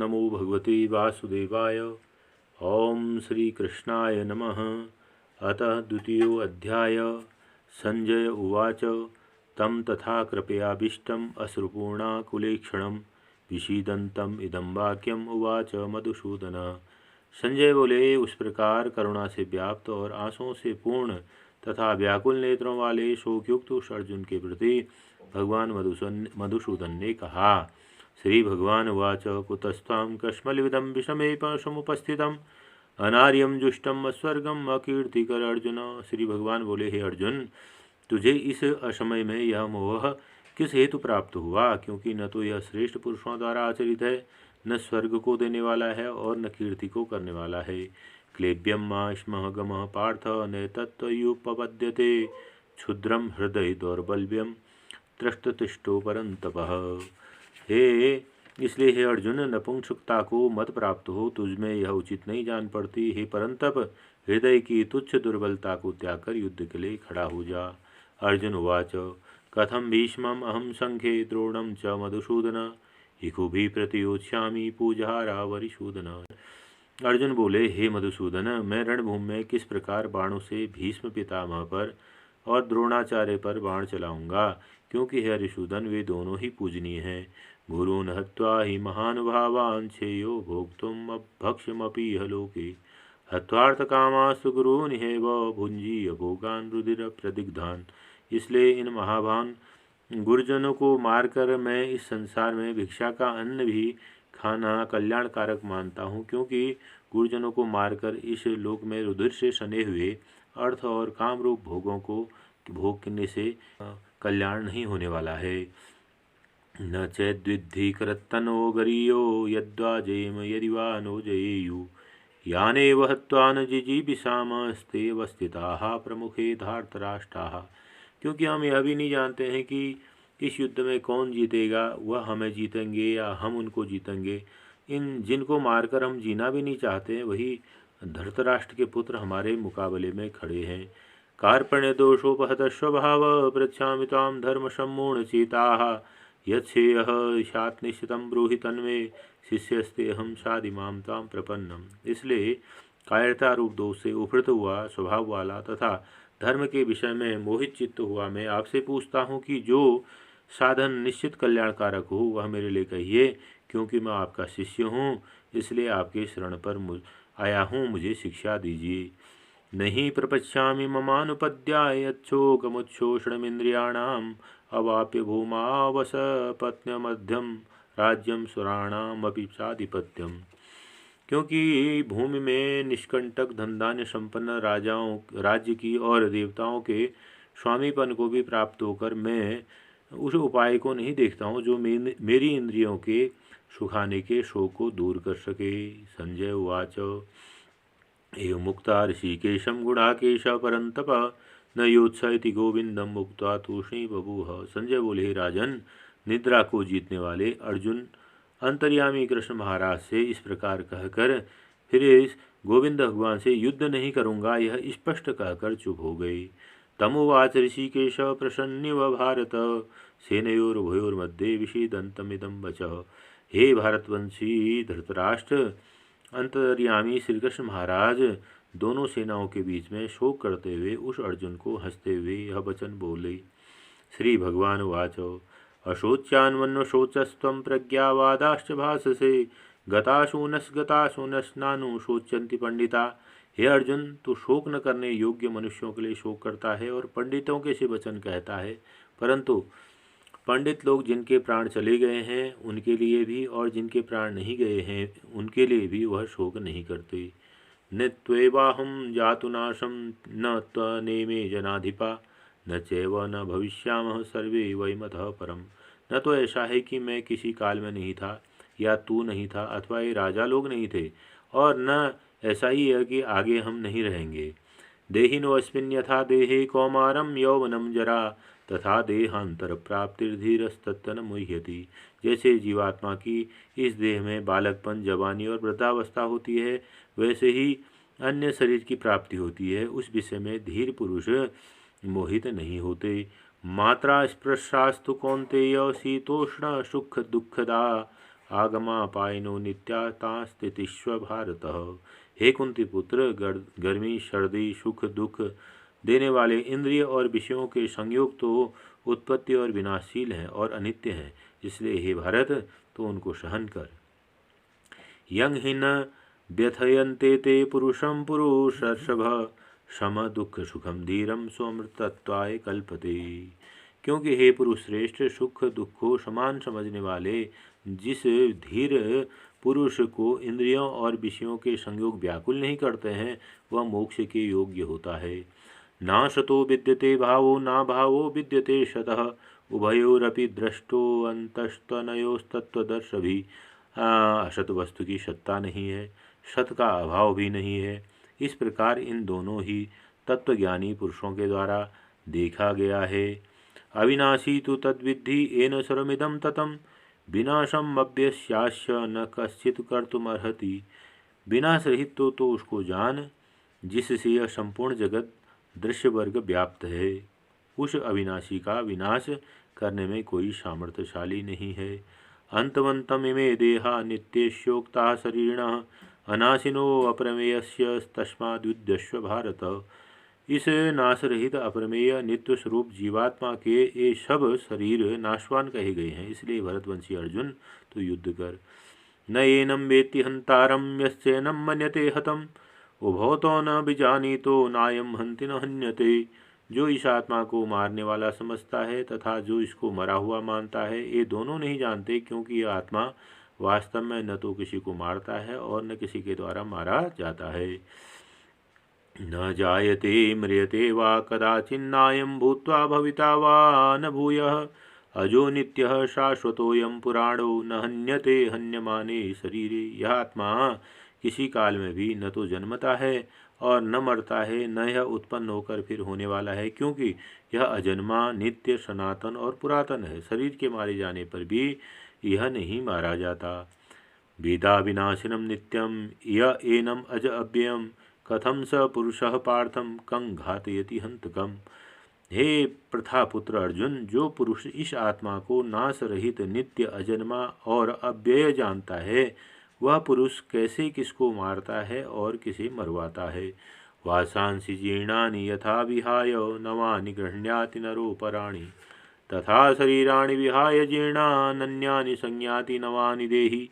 नमो भगवते वासुदेवाय। ओम श्री कृष्णाय नमः। अतः द्वितीयो अध्याय। संजय उवाच तं तथा कृपयाभीष्टम् अश्रुपूर्णाकुलेक्षणं विषीदन्तम् इदं वाक्यम् उवाच मधुसूदन। संजय बोले, उस प्रकार करुणा से व्याप्त और आंसुओं से पूर्ण तथा व्याकुल नेत्रों वाले शोकयुक्त उस अर्जुन के प्रति भगवान मधुसूदन ने कहा। श्री भगवान उवाच कुतस्त्वं कस्मलविदं विषमे समुपस्थितम् अनार्यं जुष्टम अस्वर्गम अकीर्तिकर अर्जुन। श्री भगवान बोले, हे अर्जुन, तुझे इस असमय में यह मोह किस हेतु प्राप्त हुआ? क्योंकि न तो यह श्रेष्ठ पुरुषों द्वारा आचरित है, न स्वर्ग को देने वाला है और न कीर्ति को करने वाला है। क्लेब्यम मा स्म गम पार्थ न तत्त्वयुपपद्यते क्षुद्रम हृदय दौर्बल्यम त्रष्टतिष्ठो परंतपः। हे इसलिए हे अर्जुन, नपुंसकता को मत प्राप्त हो तुझमें यह उचित नहीं जान पड़ती। हे परंतप, हृदय की तुच्छ दुर्बलता को त्याग कर युद्ध के लिए खड़ा हो जा। अर्जुन उवाच कथम भीष्मम् अहम संख्ये द्रोणं च मधुसूदन इकुभि प्रतियोत्स्यामि पूजहारा वरिसूदन। अर्जुन बोले, हे मधुसूदन, मैं रणभूमि में किस प्रकार बाणों से भीष्म पितामह पर और द्रोणाचार्य पर बाण चलाऊंगा, क्योंकि हे हरिसूदन, वे दोनों ही पूजनीय हैं। गुरून् हत्वा हि महानुभावान् श्रेयो भोक्तुम् भक्ष्यमपि इह लोके हत्वार्थकामास्तु गुरून् हैव भुञ्जीय भोगान् रुधिर प्रदिग्धान्। इसलिए इन महाभान गुरुजनों को मारकर मैं इस संसार में भिक्षा का अन्न भी खाना कल्याणकारक मानता हूँ, क्योंकि गुरुजनों को मारकर इस लोक में रुधिर से सने हुए अर्थ और कामरूप भोगों को भोग करने से कल्याण नहीं होने वाला है। न चेद्विद्धि करत्तनो गरीयो यद्वा जयेम यदि वा नो जयेयु यानेव हत्वा न जिजीविषामस्ते अवस्थिताः प्रमुखे धार्तराष्ट्राः। क्योंकि हम यह भी नहीं जानते हैं कि इस युद्ध में कौन जीतेगा, वह हमें जीतेंगे या हम उनको जीतेंगे। इन जिनको मारकर हम जीना भी नहीं चाहते, वही धृतराष्ट्र के पुत्र हमारे मुकाबले में खड़े हैं। कार्पण्य दोषोपहत स्वभाव पृच्छामि तां धर्म सम्मूढ़ चेताः यच्छेयः ईशात् निश्चितं ब्रूहि तन्मे शिष्यस्ते हम शादिमां तां प्रपन्नम। इसलिए कायरता रूप दोष से उभरत हुआ स्वभाव वाला तथा धर्म के विषय में मोहित चित्त हुआ मैं आपसे पूछता हूँ कि जो साधन निश्चित कल्याणकारक हो वह मेरे लिए कहिए, क्योंकि मैं आपका शिष्य हूँ, इसलिए आपके शरण पर आया हूँ, मुझे शिक्षा दीजिए। नहीं प्रपश्यामि ममानुपद्याय यच्छोकमुच्छोषणमिन्द्रियाणाम् अवाप्य भूमावसपत्न्यमध्यम राज्यम सुराणामपि चाधिपत्यम। क्योंकि भूमि में निष्कंटक धनधान्य संपन्न राजाओं राज्य की और देवताओं के स्वामीपन को भी प्राप्त होकर मैं उस उपाय को नहीं देखता हूँ जो मेरी इंद्रियों के सुखाने के शोक को दूर कर सके। संजय उवाच एवं मुक्ता ऋषिकेशं गुणाकेश परंतप न योत्स इति गोविंदम मुक्ता तूष्णी बभूव। संजय बोले, हे राजन, निद्रा को जीतने वाले अर्जुन अंतर्यामी कृष्ण महाराज से इस प्रकार कहकर फिर इस गोविंद भगवान से युद्ध नहीं करूँगा यह स्पष्ट कहकर चुप हो गई। तमुवाच ऋषिकेश प्रसन्निव भारत सेनयोरुभयोर्मध्ये विषीदन्तमिदं वचः। हे भारतवंशी धृतराष्ट्र, अंतर्यामी श्री कृष्ण महाराज दोनों सेनाओं के बीच में शोक करते हुए उस अर्जुन को हंसते हुए यह वचन बोले। श्री भगवान उवाच अशोच्यान्वन्नशोचस्त्वं प्रज्ञावादाश्च भाषसे गताशूनस्नानु शोचन्ति पंडिता। हे अर्जुन, तू शोक न करने योग्य मनुष्यों के लिए शोक करता है और पंडितों के से वचन कहता है, परंतु पंडित लोग जिनके प्राण चले गए हैं उनके लिए भी और जिनके प्राण नहीं गए हैं उनके लिए भी वह शोक नहीं करते। न त्वेवाहं जातुनाशं न त्वनेमे जनाधिपा न चैव न भविष्यामः सर्वे वैमतः परम। न तो ऐसा है कि मैं किसी काल में नहीं था या तू नहीं था अथवा ये राजा लोग नहीं थे, और न ऐसा ही है कि आगे हम नहीं रहेंगे। देहिनोऽस्मिन् यथा देहे कौमारं यौवनं जरा तथा देहांतर प्राप्तिर्धीरस्तत्र न मुह्यति। जैसे जीवात्मा की इस देह में बालकपन, जवानी और वृद्धावस्था होती है, वैसे ही अन्य शरीर की प्राप्ति होती है। उस विषय में धीर पुरुष मोहित नहीं होते। मात्रा स्पृशास्तु कौन्तेय शीतोष्ण सुख दुःखदा आगमापायनो नित्यास्तितिष्व भारत। हे कुंती पुत्र, गर्मी, सर्दी, सुख दुख देने वाले इंद्रिय और विषयों के संयोग तो उत्पत्ति और विनाशशील हैं और अनित्य हैं, इसलिए हे भारत तो उनको सहन कर। यंग हि न व्यथयन्ते ते पुरुषं पुरुषर्षभ सम दुख सुखम धीरम स्वमृतत्वाय कल्पते। क्योंकि हे पुरुष श्रेष्ठ, सुख दुख को समान समझने वाले जिस धीर पुरुष को इंद्रियों और विषयों के संयोग व्याकुल नहीं करते हैं, वह मोक्ष के योग्य होता है। ना शतो विद्यते भावो ना भावो विद्यते शतः उभयोरपि दृष्टो अंतस्तनयोस्तत्वदर्शभि। असत वस्तु की सत्ता नहीं है, सत का अभाव भी नहीं है। इस प्रकार इन दोनों ही तत्वज्ञानी पुरुषों के द्वारा देखा गया है। अविनाशी तो तद्विद्धि येन सर्वमिदं ततं विनाशम अभ्यस्यास्य न कश्चित् कर्तुमर्हति। विनाश रहित तो उसको जान जिससे यह संपूर्ण जगत दृश्य वर्ग व्याप्त है। उस अविनाशी का विनाश करने में कोई सामर्थ्यशाली नहीं है। अंतवंतम इमे देहा नित्येष्योक्ता शरीरिणः अनाशिनो अप्रमेयस्य तस्माद्युध्यस्व भारत। इस नाश रहित अप्रमेय नित्य स्वरूप जीवात्मा के ये सब शरीर नाशवान कहे गए हैं, इसलिए भरतवंशी अर्जुन तो युद्ध कर। न एनम वेत्ति हंतारम यश्चैनम मन्यते हतम उभौतो न विजानीतो नायम हंति न हन्यते। जो इस आत्मा को मारने वाला समझता है तथा जो इसको मरा हुआ मानता है, ये दोनों नहीं जानते, क्योंकि यह आत्मा वास्तव में न तो किसी को मारता है और न किसी के द्वारा मारा जाता है। न जायते म्रियते वा कदाचिन्नायं भूत्वा भविता वा न भूयः अजो नित्यः शाश्वतोऽयं पुराणो न हन्यते हन्यमाने शरीरे। यह आत्मा किसी काल में भी न तो जन्मता है और न मरता है, न यह उत्पन्न होकर फिर होने वाला है, क्योंकि यह अजन्मा, नित्य, सनातन और पुरातन है। शरीर के मारे जाने पर भी यह नहीं मारा जाता। वेदा विनाशिनम नित्यम य एनम अज अव्ययम कथम स पुरुषः पार्थम कं घातयति हंतकम। हे प्रथापुत्र अर्जुन, जो पुरुष इस आत्मा को नाश रहित, नित्य, अजन्मा और अव्यय जानता है, वह पुरुष कैसे किसको मारता है और किसे मरवाता है। वासांसि जीर्णानि यथा विहाय नवानि गृह्णाति नरो पराणि तथा शरीराणि विहाय जीर्णान्यानि संयाति नवानि देहि।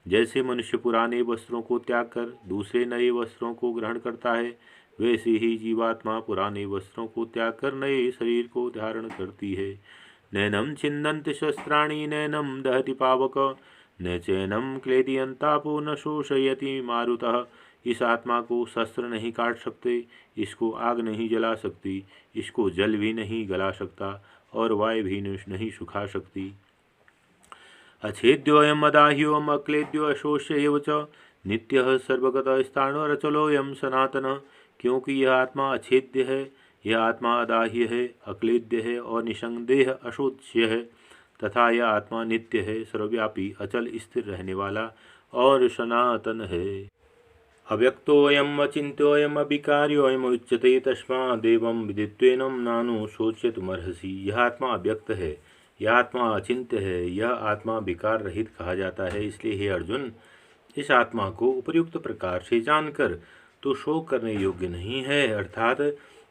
जैसे मनुष्य पुराने वस्त्रों को त्याग कर दूसरे नए वस्त्रों को ग्रहण करता है, वैसे ही जीवात्मा पुराने वस्त्रों को त्याग कर नए शरीर को धारण करती है। नैनम छिन्दन्ति शस्त्राणि नैनम दहति पावक न चैनम क्लेदयन्तापो न शोषयति मारुतः। इस आत्मा को शस्त्र नहीं काट सकते, इसको आग नहीं जला सकती, इसको जल भी नहीं गला सकता और वायु भी नहीं सुखा सकती। अच्छेद्योऽयम् अदाह्योऽयम् अक्लेद्यो अशोष्य एव च नित्यः सर्वगतः स्थाणुरचलोऽयं सनातनः। क्योंकि यह आत्मा अछेद्य है, यह आत्मा अदाह्य है, अक्लेद्य है और निसंदेह अशोच्य है, तथा यह आत्मा नित्य है, सर्वव्यापी, अचल, स्थिर रहने वाला और सनातन है। अव्यक्तोऽयम् अचिन्त्योऽयम् अविकार्योऽयम् उच्यते तस्मादेवं विदित्वेनं नानु शोच्यतुमर्हसि। यह आत्मा अव्यक्त है, यह आत्मा अचिंत्य है, यह आत्मा विकार रहित कहा जाता है। इसलिए हे अर्जुन, इस आत्मा को उपयुक्त प्रकार से जानकर तो शोक करने योग्य नहीं है, अर्थात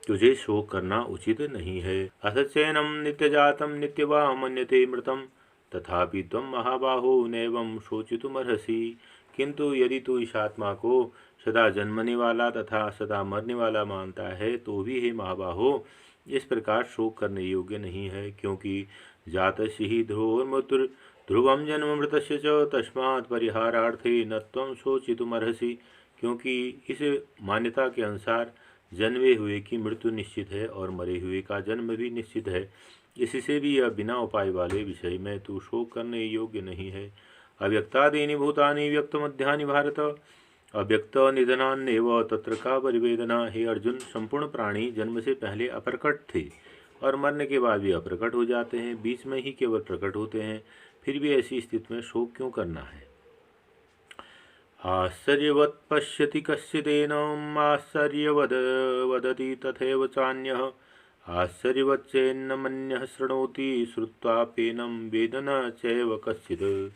तुझे शोक करना उचित नहीं है। असचैनम नित्यजातम नित्यवा मन्यते मृतम तथापि त्वं महाबाहो नैवं शोचितुमर्हसि। किंतु यदि तू इस आत्मा को सदा जन्मने वाला तथा सदा मरने वाला मानता है, तो भी हे महाबाहो इस प्रकार शोक करने योग्य नहीं है, क्योंकि जातस्य हि ध्रुवोर्मृत्युर् ध्रुवं जन्म मृतस्य च तस्मात् परिहारार्थे न त्वं शोचितुमर्हसि। क्योंकि इस मान्यता के अनुसार जन्मे हुए की मृत्यु निश्चित है और मरे हुए का जन्म भी निश्चित है, इससे भी यह बिना उपाय वाले विषय में तू शोक करने योग्य नहीं है। अव्यक्तादीनि भूतानि व्यक्तमध्यानि भारत अव्यक्त निधनान्नेव तत्र का परिवेदना। हे अर्जुन, संपूर्ण प्राणी जन्म से पहले अप्रकट थे और मरने के बाद भी अप्रकट हो जाते हैं, बीच में ही केवल प्रकट होते हैं, फिर भी ऐसी स्थिति में शोक क्यों करना है। आश्चर्यवत् पश्यति कश्चिदेनम् आश्चर्यवद वदति तथैव चान्यः आश्चर्यवच्चैन्नमन्यः शृणोति श्रुत्वाप्येनं वेद न चैव कश्चित्।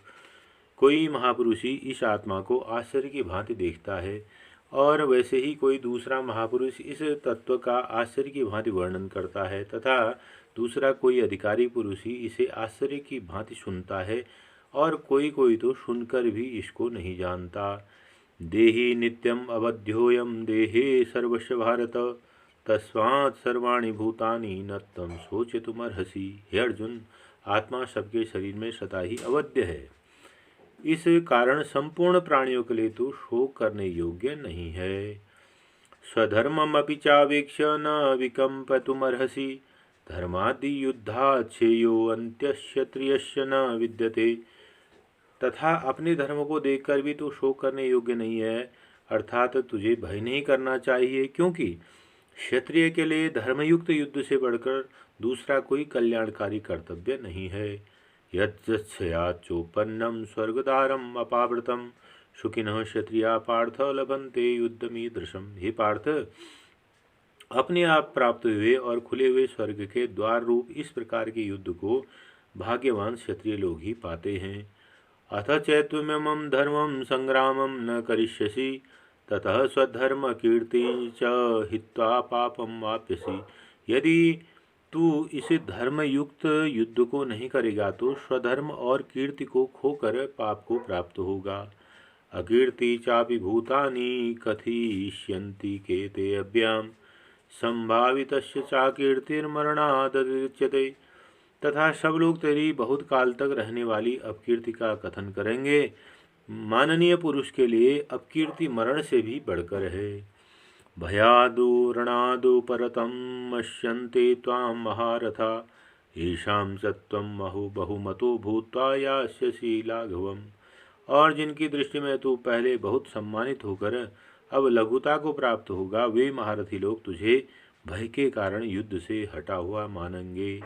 कोई महापुरुष ही इस आत्मा को आश्चर्य की भांति देखता है और वैसे ही कोई दूसरा महापुरुष इस तत्व का आश्चर्य की भांति वर्णन करता है तथा दूसरा कोई अधिकारी पुरुष ही इसे आश्चर्य की भांति सुनता है और कोई कोई तो सुनकर भी इसको नहीं जानता। देहि नित्यम अवध्योयम देहे सर्वस्व भारत तस्मात् सर्वाणि भूतानि न तम शोचितुमर्हसि। हे अर्जुन, आत्मा सबके शरीर में सदा ही अवध्य है, इस कारण संपूर्ण प्राणियों के लिए तो शोक करने योग्य नहीं है। स्वधर्ममपि चावेक्ष्य न विकम्पतुमर्हसि धर्मादि युद्धाच्छेयो अन्त्यक्षत्रियस्य न विद्यते। तथा अपने धर्म को देखकर भी तू शोक करने योग्य नहीं है, अर्थात तुझे भय नहीं करना चाहिए, क्योंकि क्षत्रिय के लिए धर्मयुक्त युद्ध से बढ़कर दूसरा कोई कल्याणकारी कर्तव्य नहीं है। यच्चयाचोपन्नम स्वर्गदारम अपावृतम सुखिनः क्षत्रिया पार्थ लभन्ते युद्धमीदृशम। हे पार्थ, अपने आप प्राप्त हुए और खुले हुए स्वर्ग के द्वार रूप इस प्रकार के युद्ध को भाग्यवान क्षत्रिय लोग ही पाते हैं। अथ चैत्वमिमं धर्मं संग्रामं न करिष्यसि ततः स्वधर्म कीर्ति च हित्वा पापम वाप्यसि। यदि तू इस धर्मयुक्त युद्ध को नहीं करेगा तो स्वधर्म और कीर्ति को खोकर पाप को प्राप्त होगा। अकीर्ति चापि भूतानि कथयिष्यन्ति केते अभ्याम संभावितस्य चाकीर्तिर्मरणादुच्यते। तथा सब लोग तेरी बहुत काल तक रहने वाली अपकीर्ति का कथन करेंगे। माननीय पुरुष के लिए अपकीर्ति मरण से भी बढ़कर है। भयादो रणादो परतम मश्यन्ते त्वाम महारथा येषां सत्वं बहुमतो भूत्वा यास्यसि लाघवम्। और जिनकी दृष्टि में तू पहले बहुत सम्मानित होकर अब लघुता को प्राप्त होगा, वे महारथी लोग तुझे भय के कारण युद्ध से हटा हुआ मानेंगे।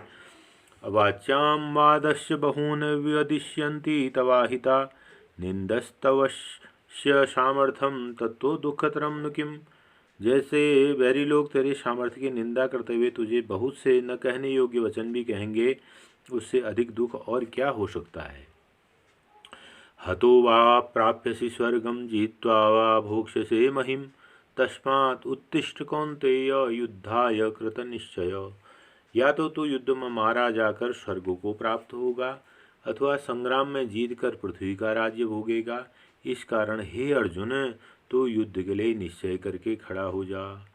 अवाच्यां वादस्य बहून् व्यदिष्यन्ति तवाहिता निंदस्तवस्य सामर्थ्यं तत्तो दुःखतरं नु किम्। जैसे वैरी लोग तेरे सामर्थ्य की निंदा करते हुए तुझे बहुत से न कहने योग्य वचन भी कहेंगे, उससे अधिक दुख और क्या हो सकता है। हतो वा प्राप्यसि स्वर्गं जित्वा वा भोक्ष्यसे महिं तस्मात् उत्तिष्ठ कौन्तेय युद्धाय कृतनिश्चय। या तो तू युद्ध में मारा जाकर स्वर्ग को प्राप्त होगा अथवा संग्राम में जीतकर पृथ्वी का राज्य भोगेगा। इस कारण हे अर्जुन, तू युद्ध के लिए निश्चय करके खड़ा हो जा।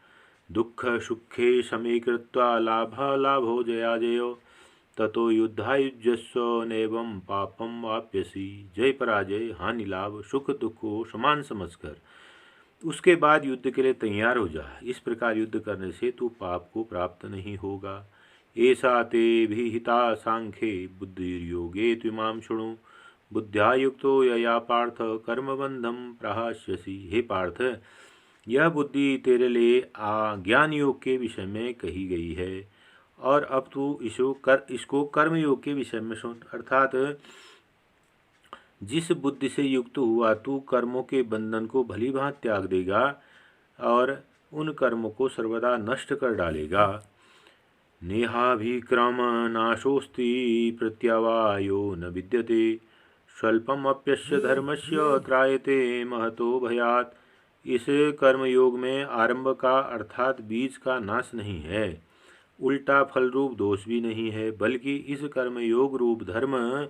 दुख सुखे समे कृत्वा लाभो जयाजयो ततो युद्धायुज्यस्व नैवं पापम वाप्यसि। जय पराजय हानि लाभ सुख दुख को समान समझकर उसके बाद युद्ध के लिए तैयार हो जा। इस प्रकार युद्ध करने से तू पाप को प्राप्त नहीं होगा। ऐसा ते विहिता सांख्ये बुद्धिर्योगे त्विमां शृणु बुद्ध्या युक्तो यया पार्थ कर्मबंधम प्रहास्यसि। हे पार्थ, यह बुद्धि तेरे लिए ज्ञान योग के विषय में कही गई है और अब तू इसको कर्म योग के विषय में सुन। अर्थात जिस बुद्धि से युक्त हुआ तू कर्मों के बंधन को भली भांति त्याग देगा और उन कर्मों को सर्वदा नष्ट कर डालेगा। नेहाभिक्रम नाशोस्ति प्रत्यवायो न विद्यते स्वल्पमप्यस्य धर्मस्य त्रायते महतो भयात्। इस कर्मयोग में आरंभ का अर्थात बीज का नाश नहीं है, उल्टा फल रूप दोष भी नहीं है, बल्कि इस कर्मयोग रूप धर्म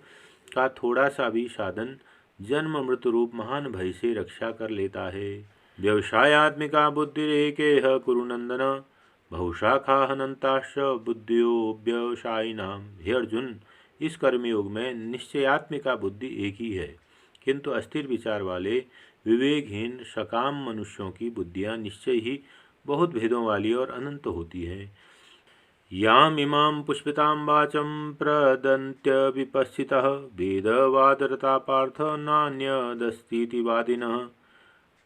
का थोड़ा सा भी साधन जन्म मृत्यु रूप महान भय से रक्षा कर लेता है। व्यवसायात्मिका बुद्धिरेकेह कुरुनंदन बहुशाखा हनंताश्च बुद्धियो व्यवसायिनाम। हे अर्जुन, इस कर्मयोग में निश्चयात्मिका बुद्धि एक ही है, किंतु अस्थिर विचार वाले विवेकहीन सकाम मनुष्यों की बुद्धियां निश्चय ही बहुत भेदों वाली और अनंत होती हैं। याम इमां पुष्पितां वाचं प्रदन्त्य विपस्थितः वेदवादरता पार्थ नान्यदस्तीति वादिनः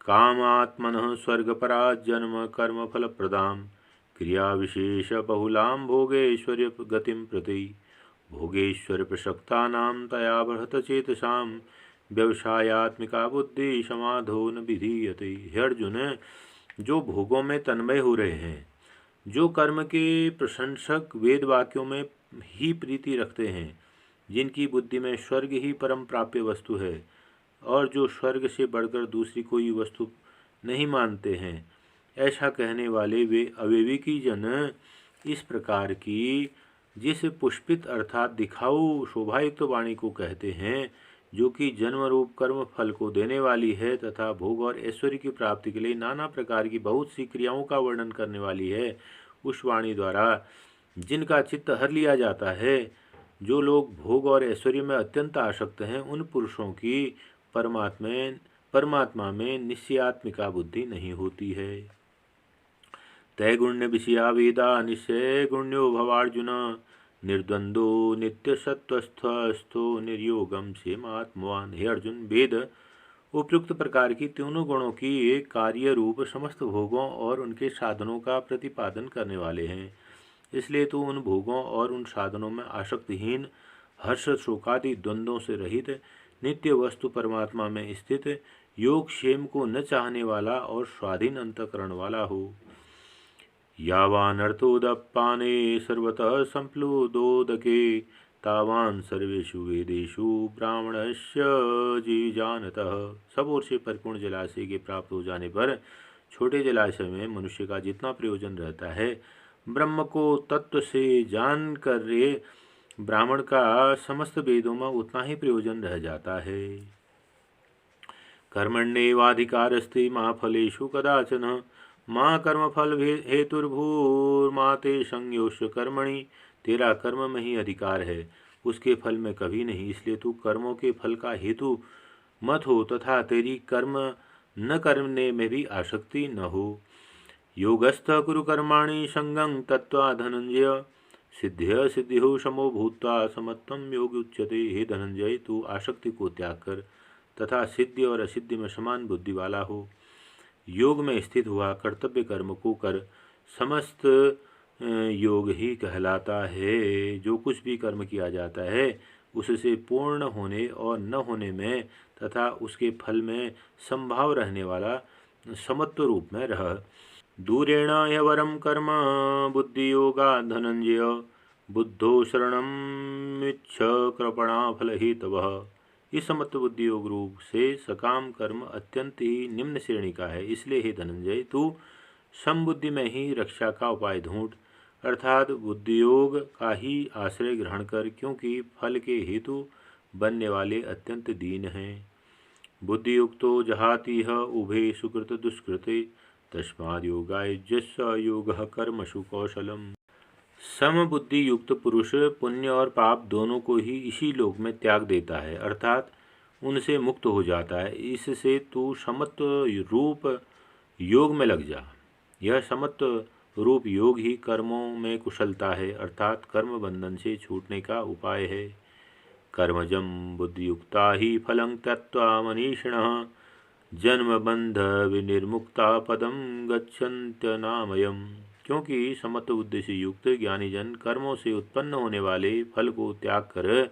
कामात्मनः स्वर्गपरा जन्म कर्मफलप्रदां क्रिया विशेष बहुलां भोगेश्वर्य गतिं प्रति भोगेश्वर प्रसक्तानां तया बृहत चेतसां व्यवसायात्मिका बुद्धि समाधो न विधीयते। हे अर्जुन, जो भोगों में तन्मय हो रहे हैं, जो कर्म के प्रशंसक वेद वाक्यों में ही प्रीति रखते हैं, जिनकी बुद्धि में स्वर्ग ही परम प्राप्य वस्तु है, और जो स्वर्ग से बढ़कर दूसरी कोई वस्तु नहीं मानते हैं, ऐसा कहने वाले वे अविवेकी जन इस प्रकार की जिस पुष्पित अर्थात दिखाऊ शोभायुक्त वाणी को कहते हैं, जो कि जन्म रूप कर्म फल को देने वाली है तथा भोग और ऐश्वर्य की प्राप्ति के लिए नाना प्रकार की बहुत सी क्रियाओं का वर्णन करने वाली है, उस वाणी द्वारा जिनका चित्त हर लिया जाता है। जो लोग भोग और ऐश्वर्य में अत्यंत आसक्त हैं, उन पुरुषों की परमात्मा में निश्चयात्मिका बुद्धि नहीं होती है। तैगुण्य विषया वेदा निश्चय गुण्यो भवार्जुन, निर्द्वंदो नित्य सत्वस्थो निर्योगम क्षेमात्मवान। हे अर्जुन, वेद उपयुक्त प्रकार की तीनों गुणों की एक कार्य रूप समस्त भोगों और उनके साधनों का प्रतिपादन करने वाले हैं। इसलिए तू उन भोगों और उन साधनों में आसक्तिहीन, हर्ष शोकादि द्वंद्वों से रहित, नित्य वस्तु परमात्मा में स्थित, योग क्षेम को न चाहने वाला और स्वाधीन अंतःकरण वाला हो। यावानर्थोदपाने सर्वतः संप्लुदोदके, तावान सर्वेषु वेदेषु ब्राह्मणस्य जीजानतः। सब ओर से परिपूर्ण जलाशय के प्राप्त हो जाने पर छोटे जलाशय में मनुष्य का जितना प्रयोजन रहता है, ब्रह्म को तत्व से जान कर ब्राह्मण का समस्त वेदों में उतना ही प्रयोजन रह जाता है। कर्मण्येवाधिकारस्ते मा फलेषु कदाचन, माँ कर्मफल हेतुर्भूर्मा ते संयोष्य कर्मणि। तेरा कर्म में ही अधिकार है, उसके फल में कभी नहीं। इसलिए तू कर्मों के फल का हेतु मत हो तथा तेरी कर्म न करने में भी आसक्ति न हो। योगस्थ कुरु कर्माणि संगं तत्वा धनंजय, सिद्ध्य सिद्धियो समो भूत्वा समत्वं योग उच्यते। हे धनंजय, तू आसक्ति को त्याग कर तथा सिद्धि और असिद्धि में समान बुद्धि वाला हो। योग में स्थित हुआ कर्तव्य कर्म को कर, समस्त योग ही कहलाता है। जो कुछ भी कर्म किया जाता है उससे पूर्ण होने और न होने में तथा उसके फल में संभाव रहने वाला समत्व रूप में रह। दूरेण ह्यवरम कर्म बुद्धि योगा धनंजय, बुद्धो शरणमिच्छ कृपणा फल हेतवः। इस समत्व बुद्धि योग रूप से सकाम कर्म अत्यंत ही निम्न श्रेणी का है। इसलिए हे धनंजय, तू समबुद्धि में ही रक्षा का उपाय ढूंढ, अर्थात बुद्धि योग का ही आश्रय ग्रहण कर, क्योंकि फल के हेतु बनने वाले अत्यंत दीन हैं। बुद्धि युक्तो जहाति उभे सुकृत दुष्कृते, तस्माद् योगाय जस्य योगः कर्मसु कौशलम। समबुद्धि युक्त पुरुष पुण्य और पाप दोनों को ही इसी लोक में त्याग देता है, अर्थात उनसे मुक्त हो जाता है। इससे तू समत्व रूप योग में लग जा। यह समत्व रूप योग ही कर्मों में कुशलता है, अर्थात कर्म बंधन से छूटने का उपाय है। कर्मजम बुद्धियुक्ता ही फलं त्यक्त्वा मनीषिणः, जन्म बंध विनिर्मुक्ता पदम गच्छन्त्यनामयम्। क्योंकि समत्व बुद्धि से युक्त ज्ञानी जन कर्मों से उत्पन्न होने वाले फल को त्याग कर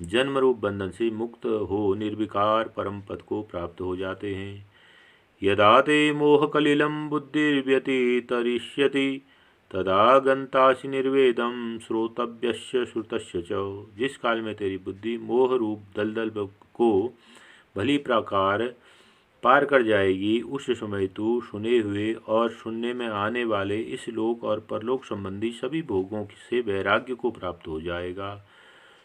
जन्म रूप बंधन से मुक्त हो निर्विकार परम पद को प्राप्त हो जाते हैं। यदा ते मोहकलिलं बुद्धिर्व्यतितरिष्यति, तदा गंतासि निर्वेदम श्रोतव्यस्य श्रुतस्य च। जिस काल में तेरी बुद्धि मोह रूप दलदल को भली प्रकार पार कर जाएगी, उस समय तू सुने हुए और सुनने में आने वाले इस लोक और परलोक संबंधी सभी भोगों से वैराग्य को प्राप्त हो जाएगा।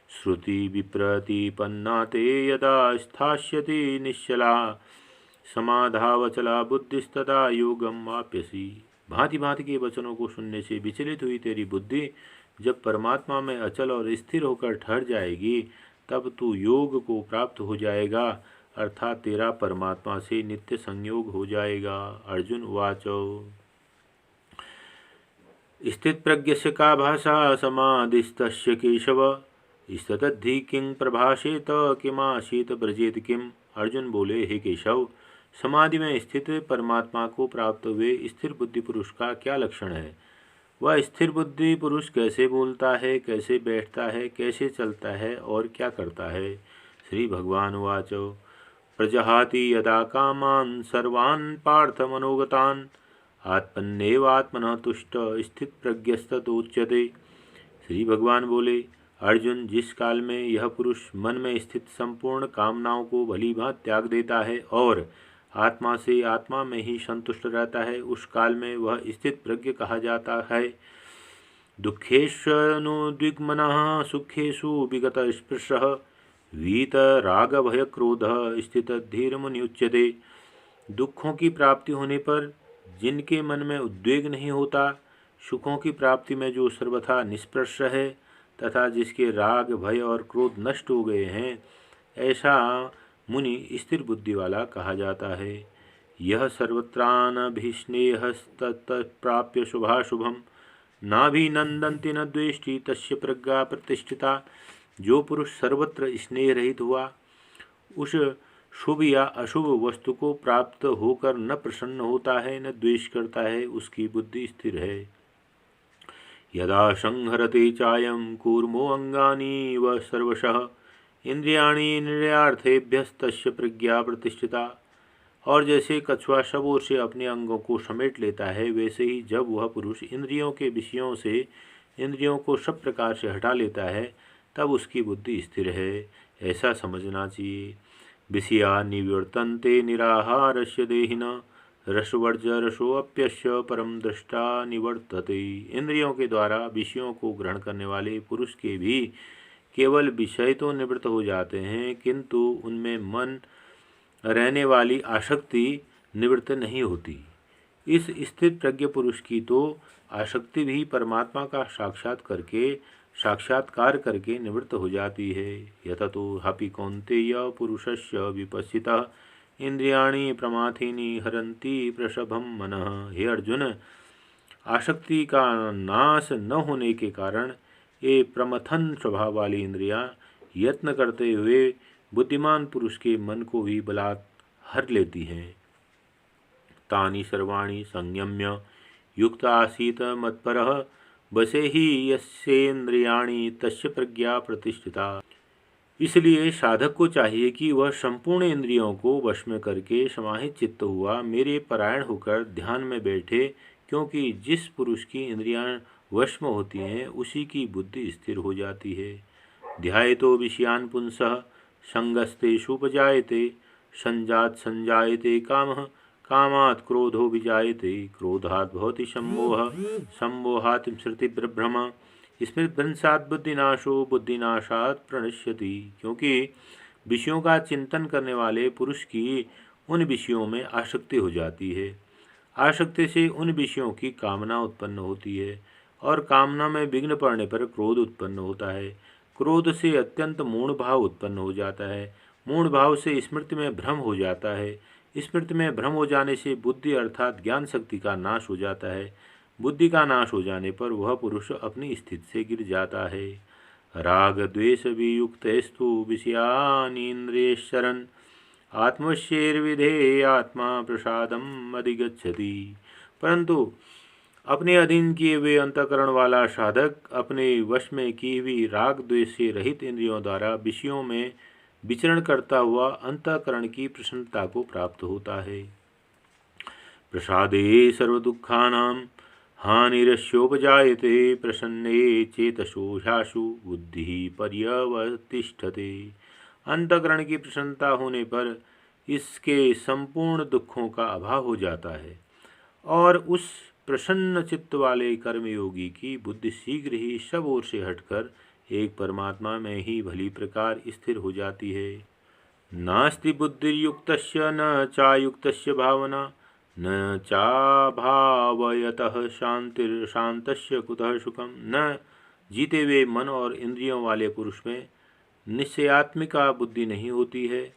श्रुति विप्रतिपन्ना ते यदा स्थास्यति निश्चला, समाधावचला बुद्धिस्तदा योगम वाप्यसी। भांति भांति के वचनों को सुनने से विचलित हुई तेरी बुद्धि जब परमात्मा में अचल और स्थिर होकर ठहर जाएगी, तब तू योग को प्राप्त हो जाएगा, अर्थात तेरा परमात्मा से नित्य संयोग हो जाएगा। अर्जुन उवाच। स्थित प्रज्ञस्य का भाषा समाधिस्तस्य केशव, स्ततद्धि किं प्रभाषेत किमासीत ब्रजेत किम। अर्जुन बोले, हे केशव, समाधि में स्थित परमात्मा को प्राप्त हुए स्थिर बुद्धि पुरुष का क्या लक्षण है? वह स्थिर बुद्धि पुरुष कैसे बोलता है, कैसे बैठता है, कैसे चलता है और क्या करता है? श्री भगवान उवाच। प्रजहाति यदा कामान् सर्वान् पार्थ मनोगतान्, आत्मन्नेवात्मनः तुष्ट स्थित प्रज्ञस्ततोच्यते। श्री भगवान बोले, अर्जुन, जिस काल में यह पुरुष मन में स्थित संपूर्ण कामनाओं को भली भांति त्याग देता है और आत्मा से आत्मा में ही संतुष्ट रहता है, उस काल में वह स्थित प्रज्ञ कहा जाता है। दुःखेष्वनुद्विग्मनः सुखेषु विगतस्पृशः वीतरागभयक्रोधः स्थितधीर्मुनियुच्यते। दुखों की प्राप्ति होने पर जिनके मन में उद्वेग नहीं होता, सुखों की प्राप्ति में जो सर्वथा निष्पृश है तथा जिसके राग भय और क्रोध नष्ट हो गए हैं, ऐसा मुनि स्थिर बुद्धि वाला कहा जाता है। यह सर्वत्रानभिस्नेहस्तत्प्राप्य शुभाशुभम नाभिनंदन्ति न द्वेष्टि तस्य प्रज्ञा प्रतिष्ठिता। जो पुरुष सर्वत्र स्नेह रहित हुआ, उस शुभ या अशुभ वस्तु को प्राप्त होकर न प्रसन्न होता है न द्वेष करता है, उसकी बुद्धि स्थिर है। यदा संहरते चायं कूर्मो अंगानि व सर्वशः इंद्रियाणि निरयार्थेभ्यस्तस्य प्रज्ञा प्रतिष्ठिता। और जैसे कछुआ सब ओर से अपने अंगों को समेट लेता है, वैसे ही जब वह पुरुष इंद्रियों के विषयों से इंद्रियों को सब प्रकार से हटा लेता है, तब उसकी बुद्धि स्थिर है, ऐसा समझना चाहिए। विषया निवर्तन्ते निराहारस्य देहिनः रसवर्जरसोऽप्यस्य परम दृष्टा निवर्तते। इंद्रियों के द्वारा विषयों को ग्रहण करने वाले पुरुष के भी केवल विषय तो निवृत्त हो जाते हैं, किंतु उनमें मन रहने वाली आसक्ति निवृत्त नहीं होती। इस स्थित प्रज्ञ पुरुष की तो आसक्ति भी परमात्मा का साक्षात्कार करके निवृत्त हो जाती है। यततो हपि कौन्तेय पुरुषस्य विपश्चितः इंद्रियाणि प्रमाथिनी हरन्ति प्रसभम मनः। हे अर्जुन, आसक्ति का नाश न होने के कारण ये प्रमथन स्वभाव वाली इंद्रियां यत्न करते हुए बुद्धिमान पुरुष के मन को भी बलात् हर लेती हैं। तानि सर्वाणि संयम्य युक्त आसीत मत्परः बसे ही यस्येन्द्रियाणि तस्य प्रज्ञा प्रतिष्ठिता। इसलिए साधक को चाहिए कि वह संपूर्ण इंद्रियों को वश में करके समाहित चित्त हुआ मेरे परायण होकर ध्यान में बैठे, क्योंकि जिस पुरुष की इंद्रियां वश में होती हैं उसी की बुद्धि स्थिर हो जाती है। ध्यायतो विषयान् पुंसः संगस्तेषुपजायते संजात संजायते कामः कामात् क्रोधो विजायते क्रोधात् भवति सम्मोहः सम्मोहात् स्मृतिभ्रमः स्मृतिभ्रंशात् बुद्धिनाशो बुद्धिनाशात् प्रणश्यति। क्योंकि विषयों का चिंतन करने वाले पुरुष की उन विषयों में आसक्ति हो जाती है, आसक्ति से उन विषयों की कामना उत्पन्न होती है और कामना में विघ्न पड़ने पर क्रोध उत्पन्न होता है। क्रोध से अत्यंत मूढ़ भाव उत्पन्न हो जाता है, मूढ़ भाव से स्मृति में भ्रम हो जाता है, स्मृति में भ्रम हो जाने से बुद्धि अर्थात ज्ञान शक्ति का नाश हो जाता है। बुद्धि का नाश हो जाने पर वह पुरुष अपनी स्थिति से गिर जाता है। राग द्वेष वियुक्तस्तु विषयानीन्द्रियश्चरन् आत्मश्चैर्विधेय आत्मा प्रसादम अधिगच्छति। परंतु अपने अधीन किए हुए अंतःकरण वाला साधक अपने वश में की हुई राग द्वेष से रहित इंद्रियों द्वारा विषयों में विचरण करता हुआ अंतःकरण की प्रसन्नता को प्राप्त होता है। प्रसादे सर्वदुःखानां हानिरस्योपजायते प्रसन्ने चेतसो ह्याशु बुद्धि पर्यवतिष्ठते। अंतःकरण की प्रसन्नता होने पर इसके संपूर्ण दुखों का अभाव हो जाता है और उस प्रसन्न चित्त वाले कर्मयोगी की बुद्धि शीघ्र ही सब ओर से हटकर एक परमात्मा में ही भली प्रकार स्थिर हो जाती है। नास्ति बुद्धिर्युक्तस्य न चायुक्तस्य भावना न चाभावयतः शांतस्य कुतः सुखम। न जीते हुए मन और इंद्रियों वाले पुरुष में निश्चयात्मिका बुद्धि नहीं होती है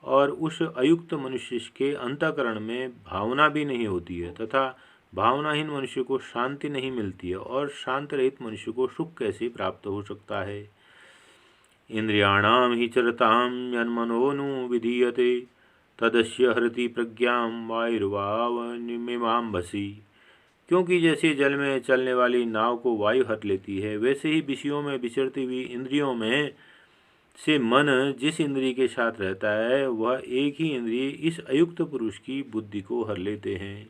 और उस अयुक्त मनुष्य के अंतःकरण में भावना भी नहीं होती है तथा भावनाहीन मनुष्य को शांति नहीं मिलती है और शांत रहित मनुष्य को सुख कैसे प्राप्त हो सकता है। इंद्रियाणाम ही चरताम यन्मनोनु विधीयते तदस्य हरति प्रज्ञां वायुर्वावनिमिमाम्भसि। क्योंकि जैसे जल में चलने वाली नाव को वायु हर लेती है, वैसे ही विषयों में विचरती हुई इंद्रियों में से मन जिस इंद्रिय के साथ रहता है वह एक ही इंद्रिय इस अयुक्त पुरुष की बुद्धि को हर लेते हैं।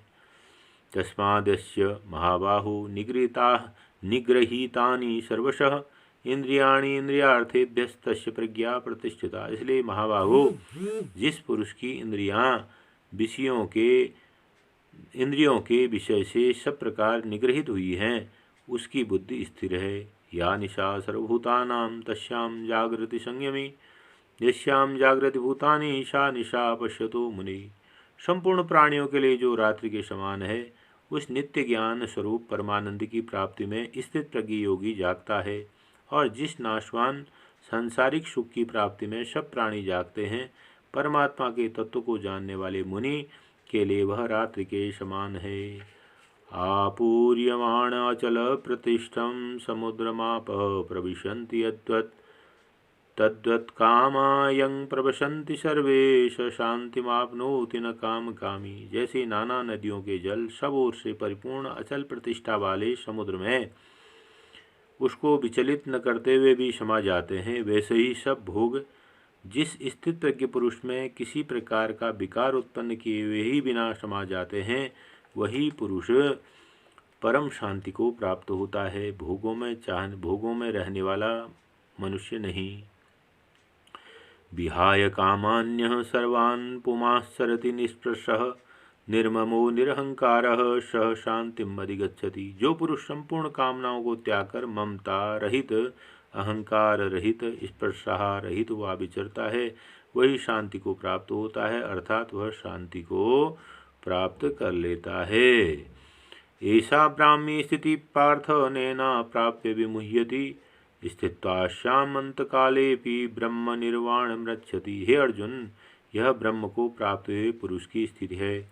तस्मादस्य महाबाहु निगृहीतानि सर्वशः इंद्रियाणि इंद्रियार्थेभ्यस्तस्य प्रज्ञा प्रतिष्ठिता। इसलिए महाबाहो, जिस पुरुष की इंद्रियों के विषय से सब प्रकार निगृहित हुई हैं, उसकी बुद्धि स्थिर है। या निशा सर्वभूतानां तस्यां जागृति संयमी, यस्यां जागृति भूतानि सा निशा पश्यतो मुनि। संपूर्ण प्राणियों के लिए जो रात्रि के समान है, उस नित्य ज्ञान स्वरूप परमानंद की प्राप्ति में स्थित प्रज्ञ योगी जागता है। और जिस नाशवान सांसारिक सुख की प्राप्ति में सब प्राणी जागते हैं, परमात्मा के तत्व को जानने वाले मुनि के लिए वह रात्रि के समान है। आपूर्यमाण अचल प्रतिष्ठं समुद्रमाप प्रविशन्ति यद्वत् तद्वत् कामायं प्रवशन्ति सर्वे स शांतिमाप्नोति न काम कामी। जैसे नाना नदियों के जल सब ओर से परिपूर्ण अचल प्रतिष्ठा वाले समुद्र में उसको विचलित न करते हुए भी समा जाते हैं, वैसे ही सब भोग जिस स्थित प्रज्ञ पुरुष में किसी प्रकार का विकार उत्पन्न किए हुए ही बिना समा जाते हैं, वही पुरुष परम शांति को प्राप्त होता है, भोगों में रहने वाला मनुष्य नहीं। विहाय कामान्यः सर्वान् पुमांश्चरति निष्पृशः निर्ममो निरहंकारः सह शांतिम् अधिगच्छति। जो पुरुष संपूर्ण कामनाओं को त्याग कर ममता रहित, अहंकार रहित, स्पर्शा रहित हुआ विचरता है, वही शांति को प्राप्त होता है, अर्थात वह शांति को प्राप्त कर लेता है। ऐसा ब्राह्मी स्थिति पार्थ नैना प्राप्य विमुह्यति स्थित्वा श्यामंत कालेपि ब्रह्म निर्वाण मृच्छति। हे अर्जुन, यह ब्रह्म को प्राप्त हुए पुरुष की स्थिति है।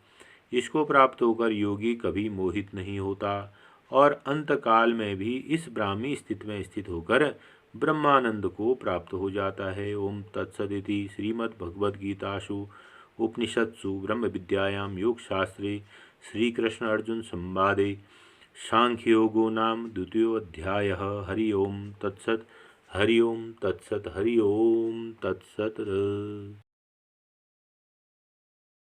इसको प्राप्त होकर योगी कभी मोहित नहीं होता और अंतकाल में भी इस ब्राह्मी स्थिति में स्थित होकर ब्रह्मानंद को प्राप्त हो जाता है। ओम तत्सदिति श्रीमद्भगवद्गीतासु उपनिषत्सु ब्रह्म विद्यायां योगशास्त्रे श्रीकृष्ण अर्जुन संवादे सांख्ययोगो नाम द्वितीयोऽध्यायः। हरि ओम तत्सत्, हरि ओम तत्सत्, हरि ओम तत्सत्।